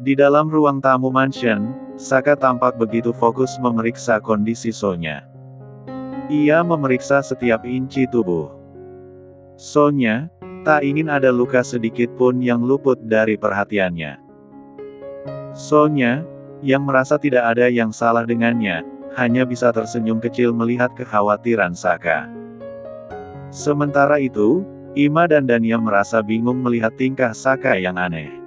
Di dalam ruang tamu mansion, Saka tampak begitu fokus memeriksa kondisi Sonya. Ia memeriksa setiap inci tubuh Sonya, tak ingin ada luka sedikit pun yang luput dari perhatiannya. Sonya, yang merasa tidak ada yang salah dengannya, hanya bisa tersenyum kecil melihat kekhawatiran Saka. Sementara itu, Ima dan Dania merasa bingung melihat tingkah Saka yang aneh.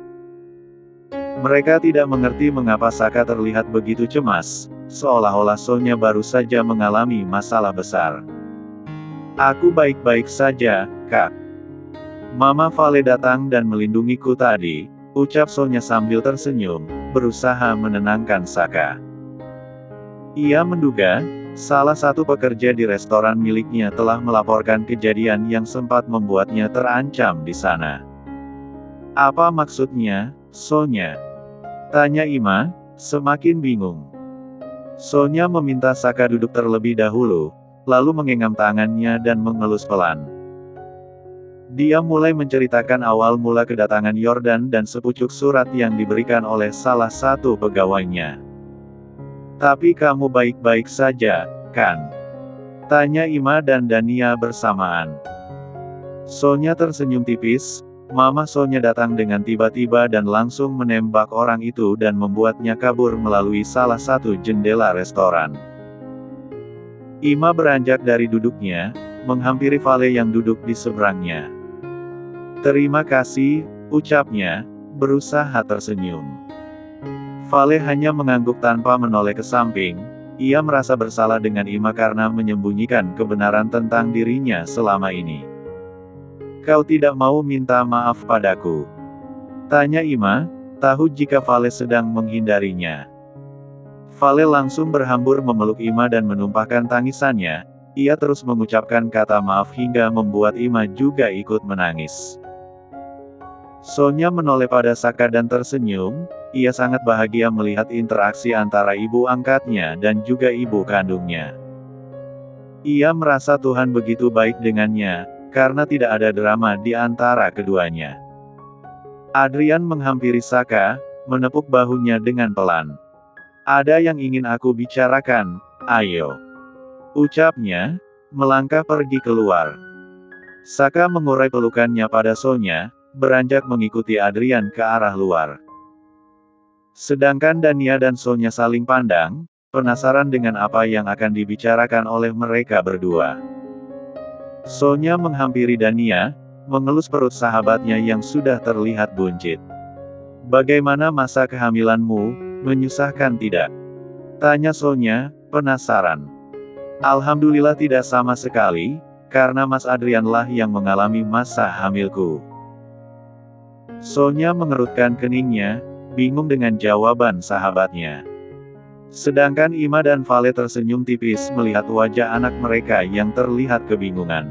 Mereka tidak mengerti mengapa Saka terlihat begitu cemas, seolah-olah Sonya baru saja mengalami masalah besar. "Aku baik-baik saja, Kak. Mama Vale datang dan melindungiku tadi," ucap Sonya sambil tersenyum, berusaha menenangkan Saka. Ia menduga, salah satu pekerja di restoran miliknya telah melaporkan kejadian yang sempat membuatnya terancam di sana. "Apa maksudnya, Sonya?" tanya Ima, semakin bingung. Sonya meminta Saka duduk terlebih dahulu, lalu menggenggam tangannya dan mengelus pelan. Dia mulai menceritakan awal mula kedatangan Yordan dan sepucuk surat yang diberikan oleh salah satu pegawainya. "Tapi kamu baik-baik saja, kan?" tanya Ima dan Dania bersamaan. Sonya tersenyum tipis. Mama Sonya datang dengan tiba-tiba dan langsung menembak orang itu dan membuatnya kabur melalui salah satu jendela restoran. Ima beranjak dari duduknya, menghampiri Vale yang duduk di seberangnya. "Terima kasih," ucapnya, berusaha tersenyum. Vale hanya mengangguk tanpa menoleh ke samping. Ia merasa bersalah dengan Ima karena menyembunyikan kebenaran tentang dirinya selama ini. "Kau tidak mau minta maaf padaku?" tanya Ima, tahu jika Vale sedang menghindarinya. Vale langsung berhambur memeluk Ima dan menumpahkan tangisannya. Ia terus mengucapkan kata maaf hingga membuat Ima juga ikut menangis. Sonya menoleh pada Saka dan tersenyum. Ia sangat bahagia melihat interaksi antara ibu angkatnya dan juga ibu kandungnya. Ia merasa Tuhan begitu baik dengannya, karena tidak ada drama di antara keduanya. Adrian menghampiri Saka, menepuk bahunya dengan pelan. "Ada yang ingin aku bicarakan, ayo," ucapnya, melangkah pergi keluar. Saka mengurai pelukannya pada Sonya, beranjak mengikuti Adrian ke arah luar. Sedangkan Dania dan Sonya saling pandang, penasaran dengan apa yang akan dibicarakan oleh mereka berdua. Sonya menghampiri Dania, mengelus perut sahabatnya yang sudah terlihat buncit. "Bagaimana masa kehamilanmu, menyusahkan tidak?" tanya Sonya, penasaran. "Alhamdulillah tidak sama sekali, karena Mas Adrianlah yang mengalami masa hamilku." Sonya mengerutkan keningnya, bingung dengan jawaban sahabatnya. Sedangkan Ima dan Vale tersenyum tipis melihat wajah anak mereka yang terlihat kebingungan.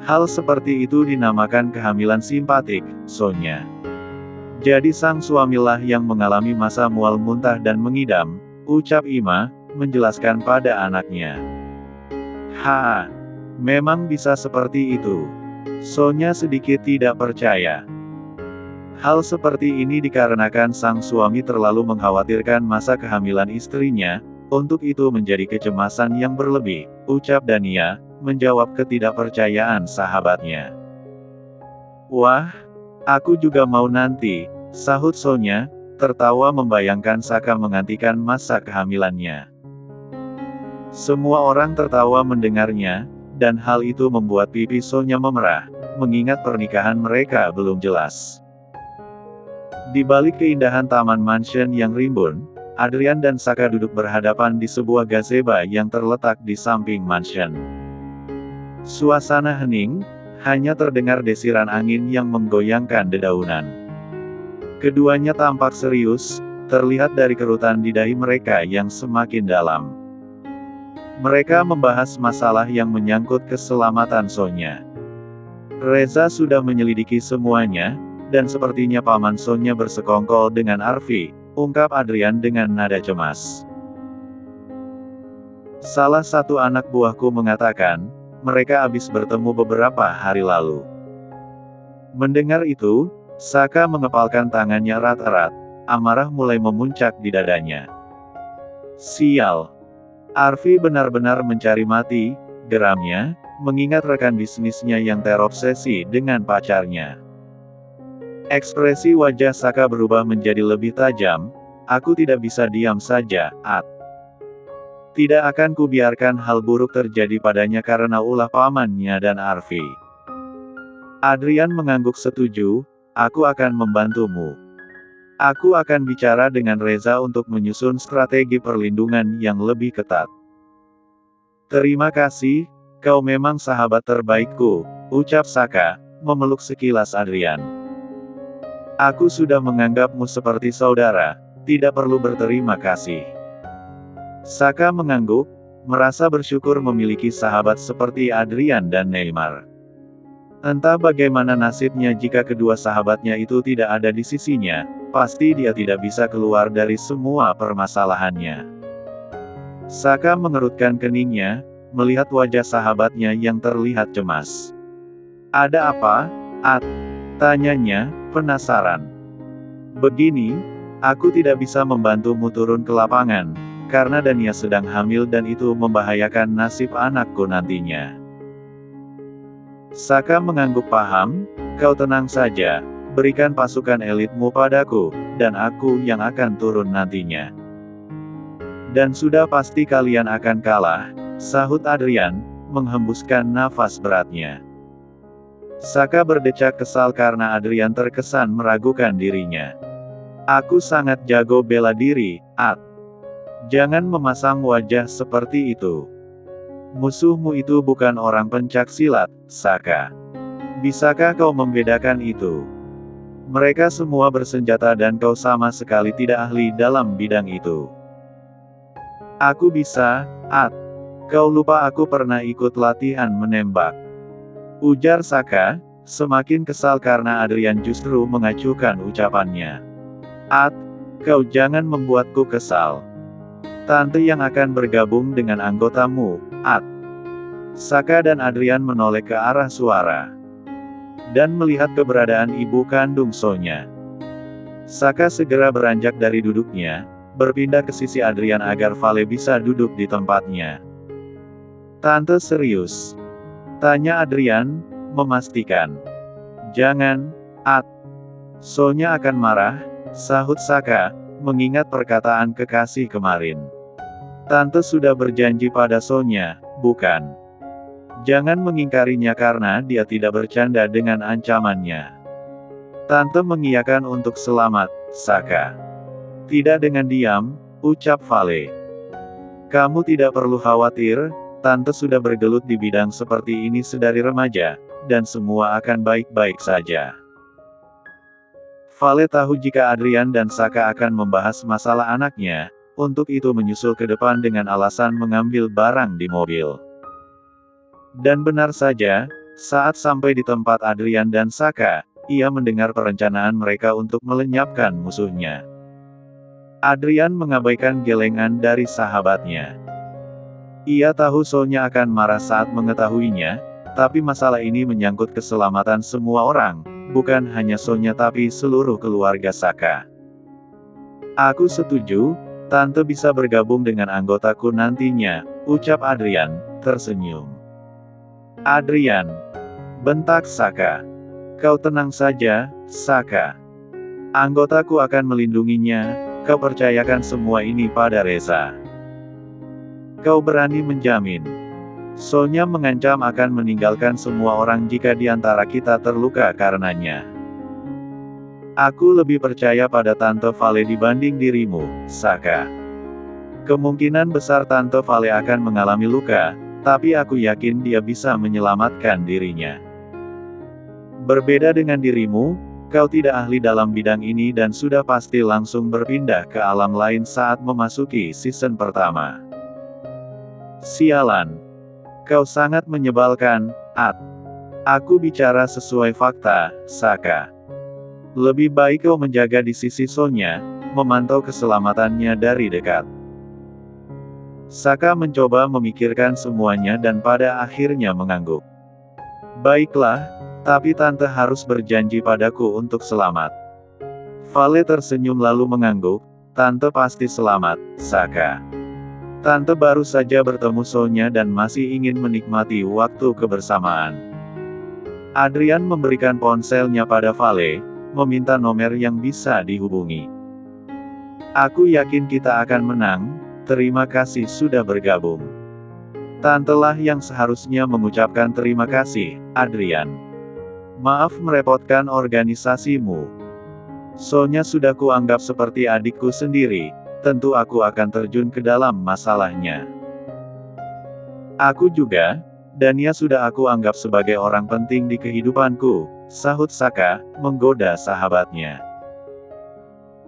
Hal seperti itu dinamakan kehamilan simpatik, Sonya. "Jadi sang suamilah yang mengalami masa mual muntah dan mengidam," ucap Ima, menjelaskan pada anaknya. Memang bisa seperti itu." Sonya sedikit tidak percaya. Hal seperti ini dikarenakan sang suami terlalu mengkhawatirkan masa kehamilan istrinya, untuk itu menjadi kecemasan yang berlebih, ucap Dania, menjawab ketidakpercayaan sahabatnya. "Wah, aku juga mau nanti," sahut Sonya, tertawa membayangkan Saka mengantikan masa kehamilannya. Semua orang tertawa mendengarnya, dan hal itu membuat pipi Sonya memerah, mengingat pernikahan mereka belum jelas. Di balik keindahan taman mansion yang rimbun, Adrian dan Saka duduk berhadapan di sebuah gazebo yang terletak di samping mansion. Suasana hening, hanya terdengar desiran angin yang menggoyangkan dedaunan. Keduanya tampak serius, terlihat dari kerutan di dahi mereka yang semakin dalam. Mereka membahas masalah yang menyangkut keselamatan Sonya. "Reza sudah menyelidiki semuanya, dan sepertinya paman Sonya bersekongkol dengan Arfi," ungkap Adrian dengan nada cemas. "Salah satu anak buahku mengatakan, mereka habis bertemu beberapa hari lalu." Mendengar itu, Saka mengepalkan tangannya erat-erat. amarah mulai memuncak di dadanya. Sial. Arfi benar-benar mencari mati, geramnya, mengingat rekan bisnisnya yang terobsesi dengan pacarnya. Ekspresi wajah Saka berubah menjadi lebih tajam. Aku tidak bisa diam saja, At. Tidak akan kubiarkan hal buruk terjadi padanya karena ulah pamannya dan Arfi. Adrian mengangguk setuju, aku akan membantumu. Aku akan bicara dengan Reza untuk menyusun strategi perlindungan yang lebih ketat. Terima kasih, kau memang sahabat terbaikku, ucap Saka, memeluk sekilas Adrian. Aku sudah menganggapmu seperti saudara, tidak perlu berterima kasih. Saka mengangguk, merasa bersyukur memiliki sahabat seperti Adrian dan Neymar. Entah bagaimana nasibnya jika kedua sahabatnya itu tidak ada di sisinya, pasti dia tidak bisa keluar dari semua permasalahannya. Saka mengerutkan keningnya, melihat wajah sahabatnya yang terlihat cemas. Ada apa, At? Tanyanya, penasaran. Begini, aku tidak bisa membantumu turun ke lapangan, karena Dania sedang hamil dan itu membahayakan nasib anakku nantinya. Saka mengangguk paham, kau tenang saja, berikan pasukan elitmu padaku, dan aku yang akan turun nantinya. Dan sudah pasti kalian akan kalah, sahut Adrian, menghembuskan nafas beratnya. Saka berdecak kesal karena Adrian terkesan meragukan dirinya. Aku sangat jago bela diri, At. Jangan memasang wajah seperti itu. Musuhmu itu bukan orang pencak silat, Saka. Bisakah kau membedakan itu? Mereka semua bersenjata dan kau sama sekali tidak ahli dalam bidang itu. Aku bisa, At. Kau lupa aku pernah ikut latihan menembak. Ujar Saka, semakin kesal karena Adrian justru mengacuhkan ucapannya. At, kau jangan membuatku kesal. Tante yang akan bergabung dengan anggotamu, At. Saka dan Adrian menoleh ke arah suara. Dan melihat keberadaan ibu kandung Sonya. Saka segera beranjak dari duduknya, berpindah ke sisi Adrian agar Vale bisa duduk di tempatnya. Tante serius? Tanya Adrian, memastikan. Jangan, At. Sonya akan marah, sahut Saka, mengingat perkataan kekasih kemarin. Tante sudah berjanji pada Sonya, bukan? Jangan mengingkarinya karena dia tidak bercanda dengan ancamannya. Tante mengiyakan untuk selamat, Saka. Tidak dengan diam, ucap Vale. Kamu tidak perlu khawatir, Tante sudah bergelut di bidang seperti ini sedari remaja, dan semua akan baik-baik saja. Vale tahu jika Adrian dan Saka akan membahas masalah anaknya, untuk itu menyusul ke depan dengan alasan mengambil barang di mobil. Dan benar saja, saat sampai di tempat Adrian dan Saka, ia mendengar perencanaan mereka untuk melenyapkan musuhnya. Adrian mengabaikan gelengan dari sahabatnya. Ia tahu Sonya akan marah saat mengetahuinya, tapi masalah ini menyangkut keselamatan semua orang, bukan hanya Sonya tapi seluruh keluarga Saka. Aku setuju, Tante bisa bergabung dengan anggotaku nantinya, ucap Adrian, tersenyum. Adrian, bentak Saka. Kau tenang saja, Saka. Anggotaku akan melindunginya, kau percayakan semua ini pada Reza. Kau berani menjamin? Sonya mengancam akan meninggalkan semua orang jika di antara kita terluka karenanya. Aku lebih percaya pada Tante Vale dibanding dirimu, Saka. Kemungkinan besar Tante Vale akan mengalami luka, tapi aku yakin dia bisa menyelamatkan dirinya. Berbeda dengan dirimu, kau tidak ahli dalam bidang ini dan sudah pasti langsung berpindah ke alam lain saat memasuki season pertama. Sialan. Kau sangat menyebalkan, At. Aku bicara sesuai fakta, Saka. Lebih baik kau menjaga di sisi Sonya, memantau keselamatannya dari dekat. Saka mencoba memikirkan semuanya dan pada akhirnya mengangguk. Baiklah, tapi Tante harus berjanji padaku untuk selamat. Vale tersenyum lalu mengangguk, "Tante pasti selamat, Saka. Tante baru saja bertemu Sonya dan masih ingin menikmati waktu kebersamaan." Adrian memberikan ponselnya pada Vale, meminta nomor yang bisa dihubungi. "Aku yakin kita akan menang, terima kasih sudah bergabung." "Tantelah yang seharusnya mengucapkan terima kasih, Adrian. Maaf merepotkan organisasimu. Sonya sudah kuanggap seperti adikku sendiri, tentu aku akan terjun ke dalam masalahnya." "Aku juga, Dania sudah aku anggap sebagai orang penting di kehidupanku," sahut Saka, menggoda sahabatnya.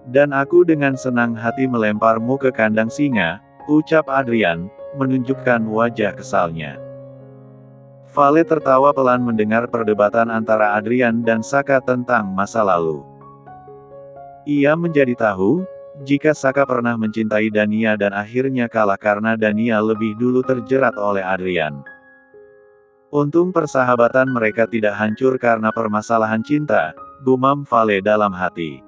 "Dan aku dengan senang hati melemparmu ke kandang singa," ucap Adrian, menunjukkan wajah kesalnya. Vale tertawa pelan mendengar perdebatan antara Adrian dan Saka tentang masa lalu. Ia menjadi tahu, jika Saka pernah mencintai Dania dan akhirnya kalah karena Dania lebih dulu terjerat oleh Adrian. Untung persahabatan mereka tidak hancur karena permasalahan cinta, gumam Vale dalam hati.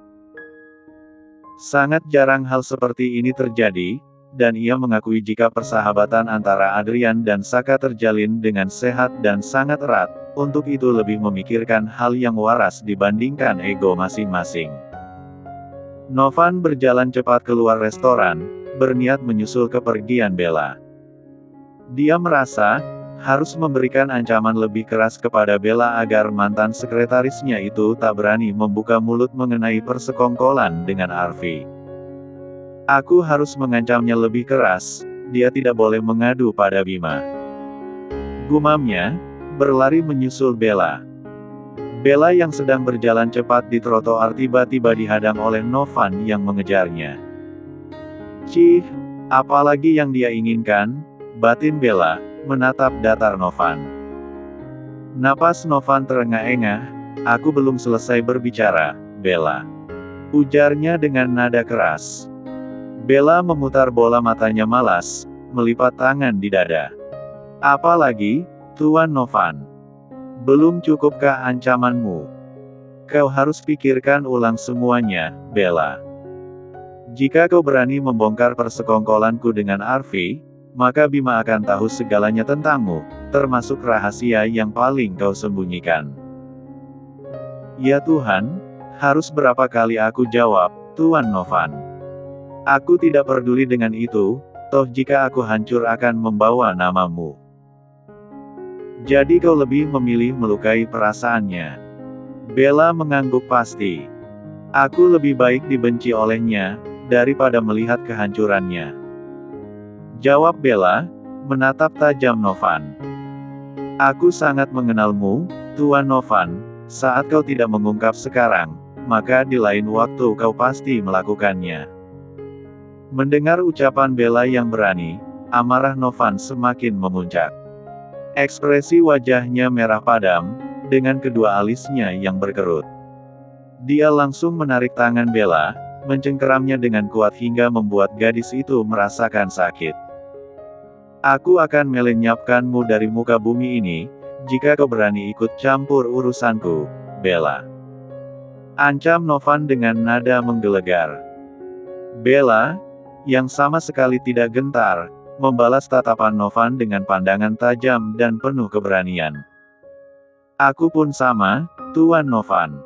Sangat jarang hal seperti ini terjadi, dan ia mengakui jika persahabatan antara Adrian dan Saka terjalin dengan sehat dan sangat erat, untuk itu lebih memikirkan hal yang waras dibandingkan ego masing-masing. Novan berjalan cepat keluar restoran, berniat menyusul kepergian Bella. Dia merasa, harus memberikan ancaman lebih keras kepada Bella agar mantan sekretarisnya itu tak berani membuka mulut mengenai persekongkolan dengan Arfi. "Aku harus mengancamnya lebih keras, dia tidak boleh mengadu pada Bima," gumamnya, berlari menyusul Bella. Bella yang sedang berjalan cepat di trotoar tiba-tiba dihadang oleh Novan yang mengejarnya. "Cih, apalagi yang dia inginkan?" batin Bella, menatap datar Novan. Napas Novan terengah-engah. "Aku belum selesai berbicara, Bella," ujarnya dengan nada keras. Bella memutar bola matanya malas, melipat tangan di dada. "Apalagi, Tuan Novan? Belum cukupkah ancamanmu? Kau harus pikirkan ulang semuanya, Bella. Jika kau berani membongkar persekongkolanku dengan Arfi, maka Bima akan tahu segalanya tentangmu, termasuk rahasia yang paling kau sembunyikan." "Ya Tuhan, harus berapa kali aku jawab, Tuan Novan? Aku tidak peduli dengan itu, toh jika aku hancur akan membawa namamu. Jadi kau lebih memilih melukai perasaannya." Bella mengangguk pasti. "Aku lebih baik dibenci olehnya, daripada melihat kehancurannya," jawab Bella, menatap tajam Novan. "Aku sangat mengenalmu, Tuan Novan, saat kau tidak mengungkap sekarang, maka di lain waktu kau pasti melakukannya." Mendengar ucapan Bella yang berani, amarah Novan semakin memuncak. Ekspresi wajahnya merah padam, dengan kedua alisnya yang berkerut. Dia langsung menarik tangan Bella, mencengkeramnya dengan kuat hingga membuat gadis itu merasakan sakit. "Aku akan melenyapkanmu dari muka bumi ini, jika kau berani ikut campur urusanku, Bella," ancam Novan dengan nada menggelegar. Bella, yang sama sekali tidak gentar, membalas tatapan Novan dengan pandangan tajam dan penuh keberanian. "Aku pun sama, Tuan Novan.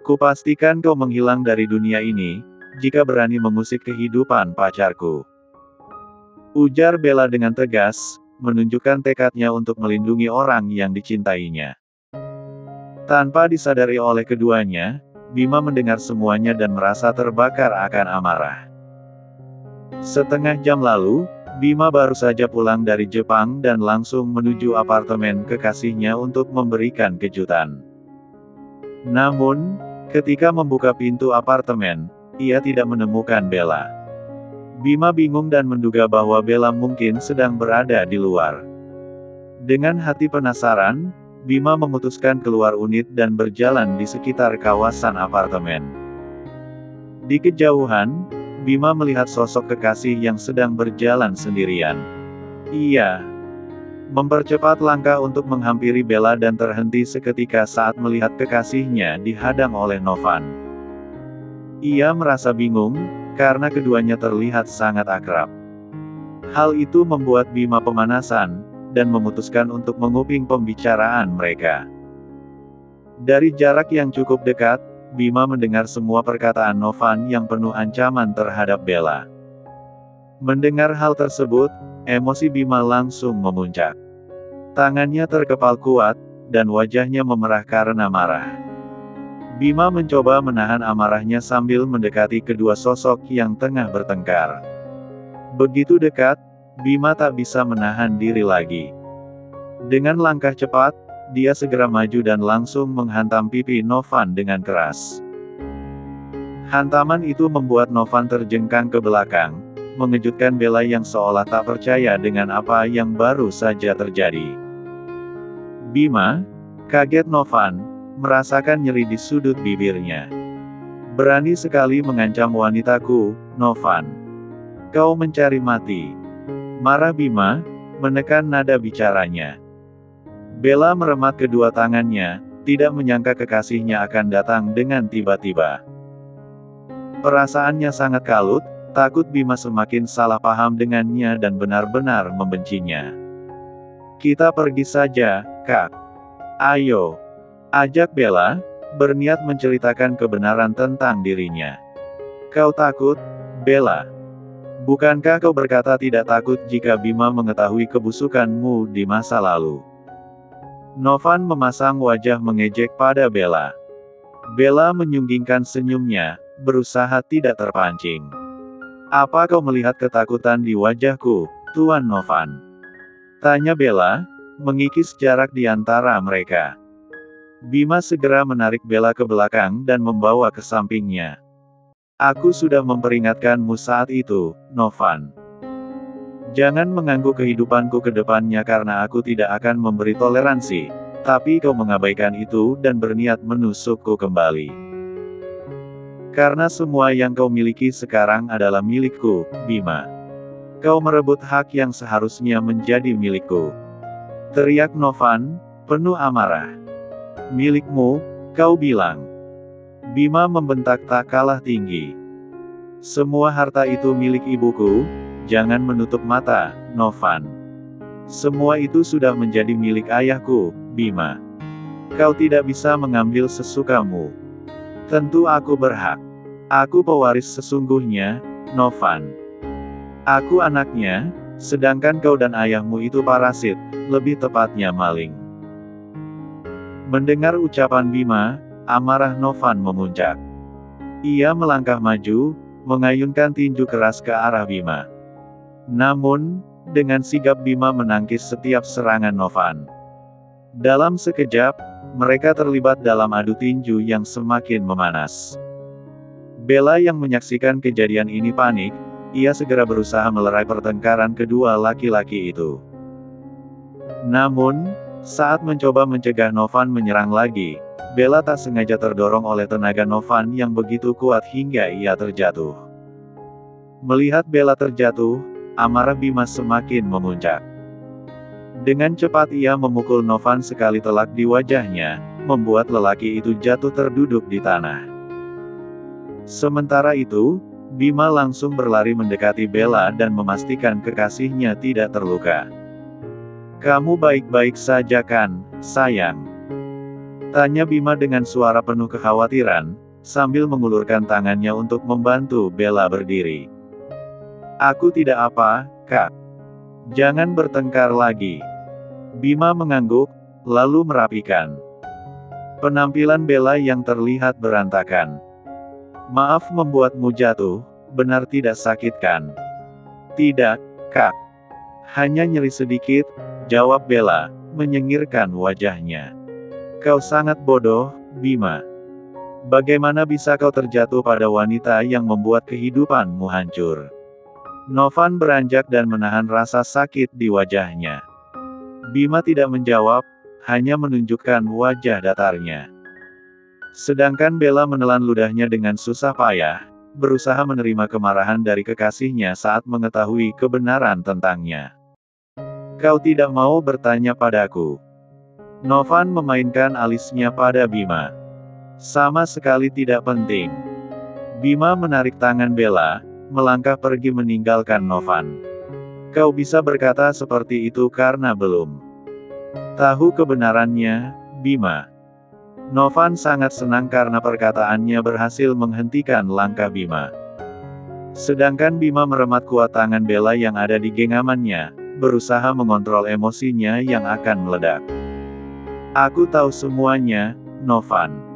Kupastikan kau menghilang dari dunia ini, jika berani mengusik kehidupan pacarku," ujar Bella dengan tegas, menunjukkan tekadnya untuk melindungi orang yang dicintainya. Tanpa disadari oleh keduanya, Bima mendengar semuanya dan merasa terbakar akan amarah. Setengah jam lalu, Bima baru saja pulang dari Jepang dan langsung menuju apartemen kekasihnya untuk memberikan kejutan. Namun, ketika membuka pintu apartemen, ia tidak menemukan Bella. Bima bingung dan menduga bahwa Bella mungkin sedang berada di luar. Dengan hati penasaran, Bima memutuskan keluar unit dan berjalan di sekitar kawasan apartemen. Di kejauhan, Bima melihat sosok kekasih yang sedang berjalan sendirian. Ia mempercepat langkah untuk menghampiri Bella dan terhenti seketika saat melihat kekasihnya dihadang oleh Novan. Ia merasa bingung, karena keduanya terlihat sangat akrab. Hal itu membuat Bima pemanasan, dan memutuskan untuk menguping pembicaraan mereka. Dari jarak yang cukup dekat, Bima mendengar semua perkataan Novan yang penuh ancaman terhadap Bella. Mendengar hal tersebut, emosi Bima langsung memuncak. Tangannya terkepal kuat, dan wajahnya memerah karena marah. Bima mencoba menahan amarahnya sambil mendekati kedua sosok yang tengah bertengkar. Begitu dekat, Bima tak bisa menahan diri lagi. Dengan langkah cepat, dia segera maju dan langsung menghantam pipi Novan dengan keras. Hantaman itu membuat Novan terjengkang ke belakang, mengejutkan Bella yang seolah tak percaya dengan apa yang baru saja terjadi. Bima, kaget Novan, merasakan nyeri di sudut bibirnya. Berani sekali mengancam wanitaku, Novan. Kau mencari mati. Marah Bima, menekan nada bicaranya. Bella meremat kedua tangannya, tidak menyangka kekasihnya akan datang dengan tiba-tiba. Perasaannya sangat kalut, takut Bima semakin salah paham dengannya dan benar-benar membencinya. Kita pergi saja, Kak. Ayo. Ajak Bella, berniat menceritakan kebenaran tentang dirinya. Kau takut, Bella? Bukankah kau berkata tidak takut jika Bima mengetahui kebusukanmu di masa lalu? Novan memasang wajah mengejek pada Bella. Bella menyunggingkan senyumnya, berusaha tidak terpancing. Apa kau melihat ketakutan di wajahku, Tuan Novan? Tanya Bella, mengikis jarak di antara mereka. Bima segera menarik Bella ke belakang dan membawa ke sampingnya. Aku sudah memperingatkanmu saat itu, Novan. Jangan mengganggu kehidupanku ke depannya karena aku tidak akan memberi toleransi, tapi kau mengabaikan itu dan berniat menusukku kembali. Karena semua yang kau miliki sekarang adalah milikku, Bima. Kau merebut hak yang seharusnya menjadi milikku. Teriak Novan, penuh amarah. Milikmu, kau bilang. Bima membentak tak kalah tinggi. Semua harta itu milik ibuku, jangan menutup mata, Novan. Semua itu sudah menjadi milik ayahku, Bima. Kau tidak bisa mengambil sesukamu. Tentu aku berhak. Aku pewaris sesungguhnya, Novan. Aku anaknya, sedangkan kau dan ayahmu itu parasit, lebih tepatnya maling. Mendengar ucapan Bima, amarah Novan memuncak. Ia melangkah maju, mengayunkan tinju keras ke arah Bima. Namun, dengan sigap Bima menangkis setiap serangan Novan. Dalam sekejap, mereka terlibat dalam adu tinju yang semakin memanas. Bella yang menyaksikan kejadian ini panik, ia segera berusaha melerai pertengkaran kedua laki-laki itu. Namun, saat mencoba mencegah Novan menyerang lagi, Bella tak sengaja terdorong oleh tenaga Novan yang begitu kuat hingga ia terjatuh. Melihat Bella terjatuh, amarah Bima semakin memuncak. Dengan cepat ia memukul Novan sekali telak di wajahnya, membuat lelaki itu jatuh terduduk di tanah. Sementara itu, Bima langsung berlari mendekati Bella dan memastikan kekasihnya tidak terluka. Kamu baik-baik saja kan, sayang? Tanya Bima dengan suara penuh kekhawatiran, sambil mengulurkan tangannya untuk membantu Bella berdiri. Aku tidak apa, Kak. Jangan bertengkar lagi. Bima mengangguk, lalu merapikan penampilan Bella yang terlihat berantakan. Maaf membuatmu jatuh, benar tidak sakit kan? Tidak, Kak. Hanya nyeri sedikit, jawab Bella, menyengirkan wajahnya. Kau sangat bodoh, Bima. Bagaimana bisa kau terjatuh pada wanita yang membuat kehidupanmu hancur? Novan beranjak dan menahan rasa sakit di wajahnya. Bima tidak menjawab, hanya menunjukkan wajah datarnya. Sedangkan Bella menelan ludahnya dengan susah payah, berusaha menerima kemarahan dari kekasihnya saat mengetahui kebenaran tentangnya. Kau tidak mau bertanya padaku. Novan memainkan alisnya pada Bima. Sama sekali tidak penting. Bima menarik tangan Bella, melangkah pergi meninggalkan Novan. Kau bisa berkata seperti itu karena belum tahu kebenarannya, Bima. Novan sangat senang karena perkataannya berhasil menghentikan langkah Bima. Sedangkan Bima meremat kuat tangan Bella yang ada di genggamannya, berusaha mengontrol emosinya yang akan meledak. Aku tahu semuanya, Novan.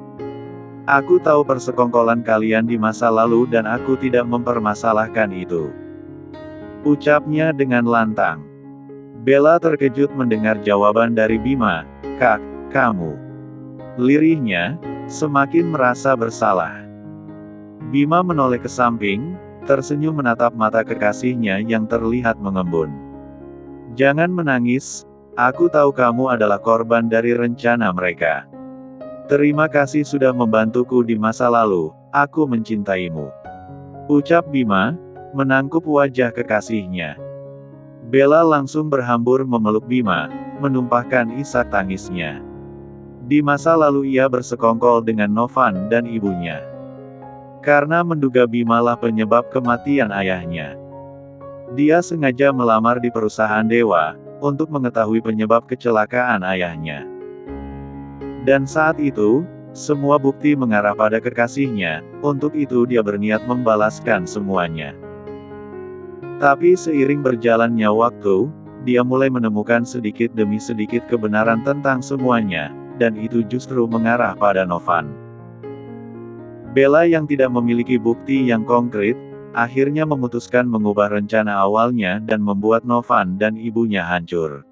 Aku tahu persekongkolan kalian di masa lalu dan aku tidak mempermasalahkan itu. Ucapnya dengan lantang. Bella terkejut mendengar jawaban dari Bima. Kak, kamu. Lirihnya, semakin merasa bersalah. Bima menoleh ke samping, tersenyum menatap mata kekasihnya yang terlihat mengembun. Jangan menangis, aku tahu kamu adalah korban dari rencana mereka. Terima kasih sudah membantuku di masa lalu, aku mencintaimu. Ucap Bima, menangkup wajah kekasihnya. Bella langsung berhambur memeluk Bima, menumpahkan isak tangisnya. Di masa lalu ia bersekongkol dengan Novan dan ibunya. Karena menduga Bima lah penyebab kematian ayahnya. Dia sengaja melamar di perusahaan dewa, untuk mengetahui penyebab kecelakaan ayahnya. Dan saat itu, semua bukti mengarah pada kekasihnya, untuk itu dia berniat membalaskan semuanya. Tapi seiring berjalannya waktu, dia mulai menemukan sedikit demi sedikit kebenaran tentang semuanya, dan itu justru mengarah pada Novan. Bella yang tidak memiliki bukti yang konkret, akhirnya memutuskan mengubah rencana awalnya dan membuat Novan dan ibunya hancur.